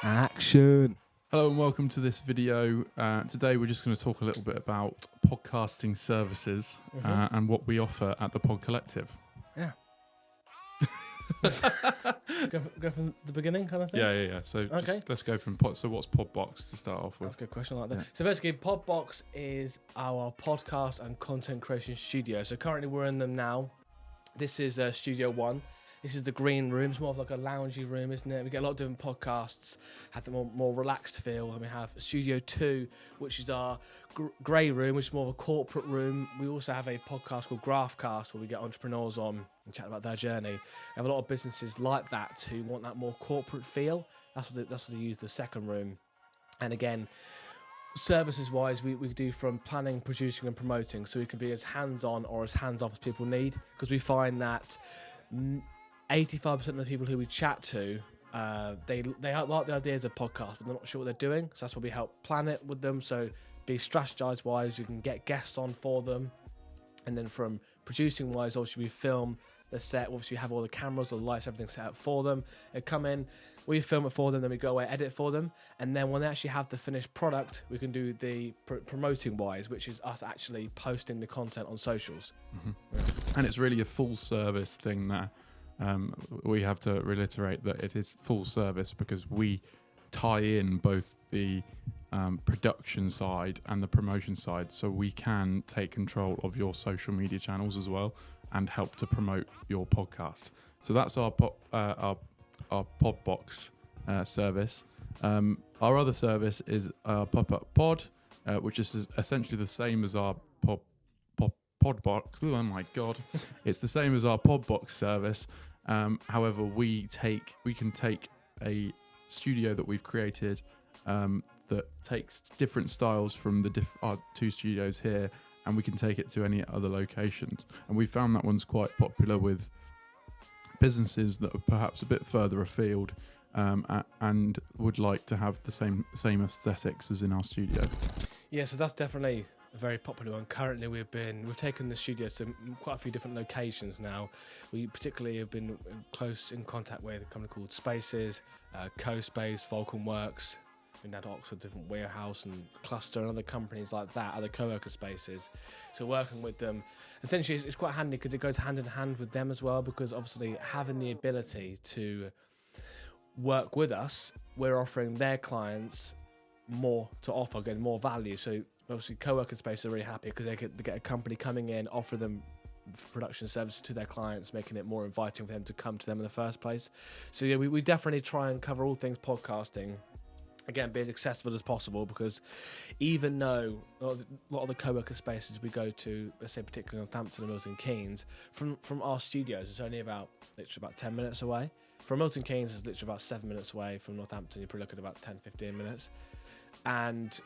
Action. Hello and welcome to this video. Today we're just going to talk a little bit about podcasting services and what we offer at the Pod Collective. Yeah. go from the beginning kind of thing? Yeah. So let's go from pod. So what's PodBox to start off with? That's a good question. I like that. Yeah. So basically, PodBox is our podcast and content creation studio. So currently we're in them now. This is Studio 1. This is the green room. It's more of like a loungy room, isn't it? We get a lot of different podcasts, have the more relaxed feel. And we have Studio 2, which is our grey room, which is more of a corporate room. We also have a podcast called Graphcast, where we get entrepreneurs on and chat about their journey. We have a lot of businesses like that who want that more corporate feel. That's what they use the second room. And again, services-wise, we do from planning, producing and promoting. So we can be as hands-on or as hands-off as people need, because we find that 85% of the people who we chat to, they like the ideas of podcasts, but they're not sure what they're doing. So that's why we help plan it with them. So be strategized wise, you can get guests on for them. And then from producing wise, obviously we film the set. Obviously we have all the cameras, all the lights, everything set up for them. They come in, we film it for them, then we go away, edit for them. And then when they actually have the finished product, we can do the promoting wise, which is us actually posting the content on socials. Mm-hmm. Yeah. And it's really a full service thing there. We have to reiterate that it is full service because we tie in both the production side and the promotion side, so we can take control of your social media channels as well and help to promote your podcast. So that's our PodBox service. Our other service is PopUpPod, which is essentially the same as our PodBox. Oh my god, it's the same as our PodBox service. However, we can take a studio that we've created that takes different styles from our two studios here, and we can take it to any other locations. And we found that one's quite popular with businesses that are perhaps a bit further afield and would like to have the same aesthetics as in our studio. Yeah, so that's definitely a very popular one. Currently, we've taken the studio to quite a few different locations now. We particularly have been close in contact with a company called Spaces, Co-Space, Vulcan Works. We've been down to Oxford, different warehouse and cluster and other companies like that, other co-worker spaces. So working with them, essentially it's quite handy because it goes hand in hand with them as well, because obviously having the ability to work with us, we're offering their clients more to offer, getting more value. So obviously co-working spaces are really happy because they get a company coming in, offer them production services to their clients, making it more inviting for them to come to them in the first place. So yeah, we definitely try and cover all things podcasting. Again, be as accessible as possible, because even though a lot of the co-worker spaces we go to, let's say particularly in Northampton and Milton Keynes, from our studios, it's only literally about 10 minutes away. From Milton Keynes, it's literally about 7 minutes away. From Northampton, you're probably looking at about 10-15 minutes. And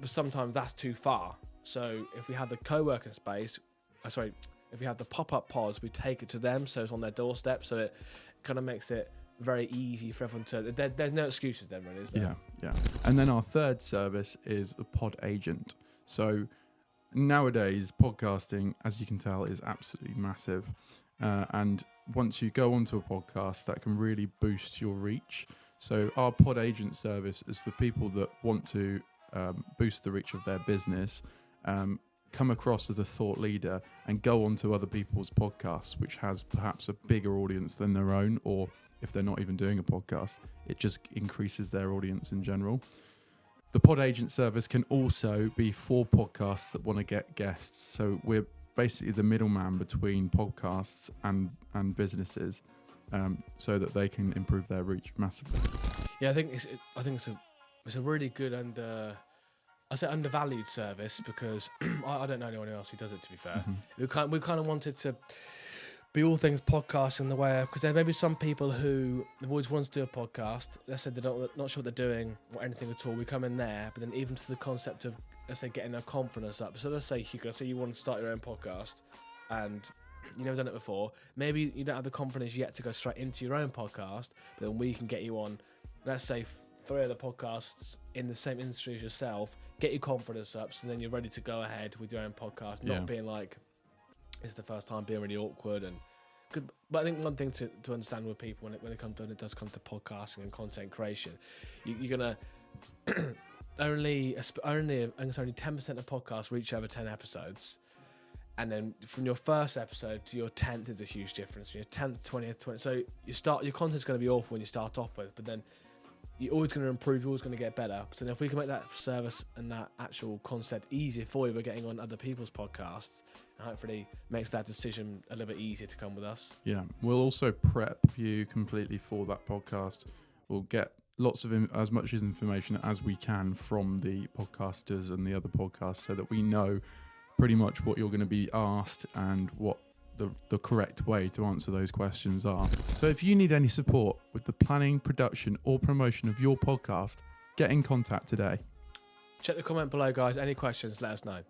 sometimes that's too far. So if we have the co-working space, if we have the pop-up pods, we take it to them, so it's on their doorstep. So it kind of makes it very easy for everyone to. There's no excuses then, really, is there? Yeah. And then our third service is the PodAgent. So nowadays, podcasting, as you can tell, is absolutely massive. And once you go onto a podcast, that can really boost your reach. So our PodAgent service is for people that want to boost the reach of their business, come across as a thought leader and go onto other people's podcasts, which has perhaps a bigger audience than their own, or if they're not even doing a podcast, it just increases their audience in general. The PodAgent service can also be for podcasts that want to get guests. So we're basically the middleman between podcasts and businesses, so that they can improve their reach massively. Yeah, I think it's a really good and I say undervalued service, because I don't know anyone else who does it, to be fair. Mm-hmm. We kind of wanted to be all things podcasting in the way, because there may be some people who have always wanted to do a podcast. Let's say they're not sure what they're doing or anything at all. We come in there, but then even to the concept of, let's say, getting their confidence up. So let's say, Hugo, you want to start your own podcast and you've never done it before. Maybe you don't have the confidence yet to go straight into your own podcast, but then we can get you on, let's say, 3 other podcasts in the same industry as yourself, get your confidence up, so then you're ready to go ahead with your own podcast, not being like, it's the first time, being really awkward and But I think one thing to understand with people when it does come to podcasting and content creation, you're gonna only 10% of podcasts reach over 10 episodes, and then from your first episode to your 10th is a huge difference. From your 10th, 20th, 20th. So your content's going to be awful when you start off with, but then you're always going to improve. You're always going to get better. So if we can make that service and that actual concept easier for you by getting on other people's podcasts, and hopefully makes that decision a little bit easier to come with us. Yeah, we'll also prep you completely for that podcast. We'll get lots of as much information as we can from the podcasters and the other podcasts, so that we know pretty much what you're going to be asked and what the correct way to answer those questions are. So if you need any support with the planning, production or promotion of your podcast, get in contact today. Check the comment below, guys. Any questions, let us know.